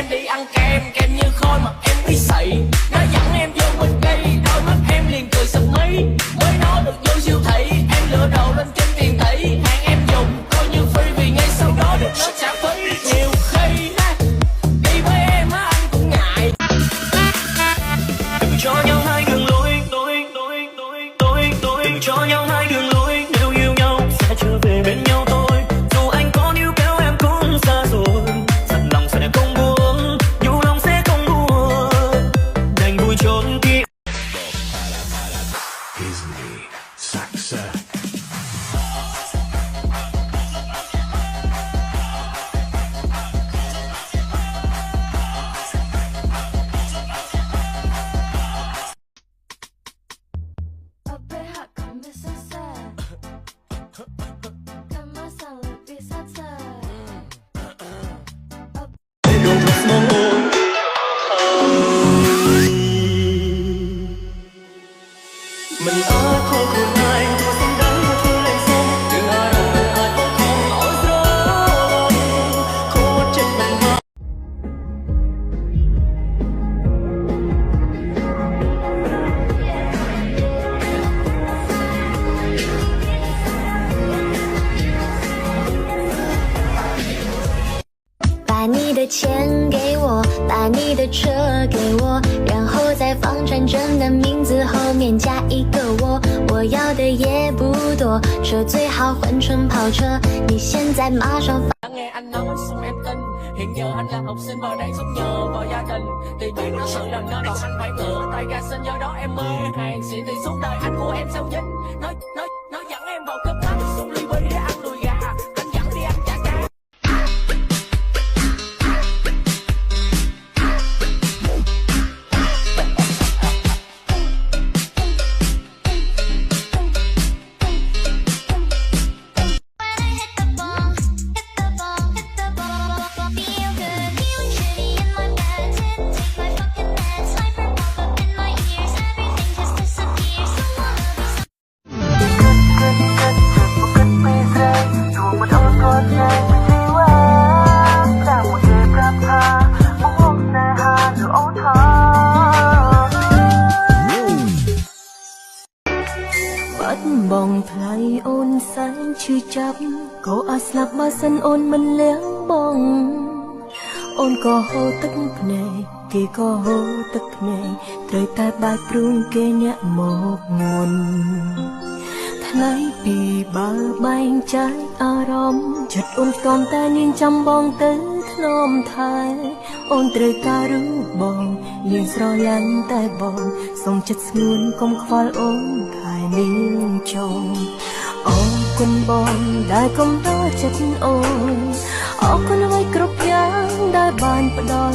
em đi ăn kem, kem như khôi mà em bị sậy. Nó dẫn em vô mình gây, đôi mắt em liền cười sập mí. Mới nói được vô siêu thị, em lựa đồ lên trên tiền tỷ. Hàng em dùng coi như free vì ngay sau đó được nó trả phí. Nhiều khi đi với em anh cũng ngại. Đừng cho nhau hai đường lối, đừng cho nhau hai đường lối. Nếu yêu nhau sẽ trở về bên nhau thôi. Dù anh có níu kéo em cũng xa rồi, dặn lòng sẽ không buông, dù lòng sẽ không buông, đành vui trốn kia. Mình ở thôi cùng ai thôi không đánh thôi thôi lên sông đừng ai đâu đừng ai có không nổi gió khô trên bàn hoa.把你的钱给我，把你的车给我，然后在房产证的名字后面加一个我。我要的也不多，车最好换成跑车。你现在马上发。 Nghe anh nói xong em tin, hiện giờ anh là học sinh và đang sống nhờ vào gia đình. Thì bạn nó sự là nó đòi anh phải ngựa tay ga sinh, do đó em mê hàng xịn thì suốt đời anh của em sao dính. Nó dẫn em vào cấp thấp xuống ly bia để ăn đùi gà, anh dẫn đi ăn chả cá. Bắt bồng thay ôn sáng chưa chấp cô aslap ba sân ôn mình léng bồng ôn có hô tức này kỳ có hô tức này trời tai bài prung kê nhẹ một nguồn thay bì ba bánh trái arom chật ôn con ta nhìn chăm bong tới thnom thái ôn trời ta rú bong liền sro lăn tai bong sông chật nguồn công khoal ôn thái niên chồng ô quân bong đại công đó chật ôn ô quân hơi cướp giang đại bàn bờ đôi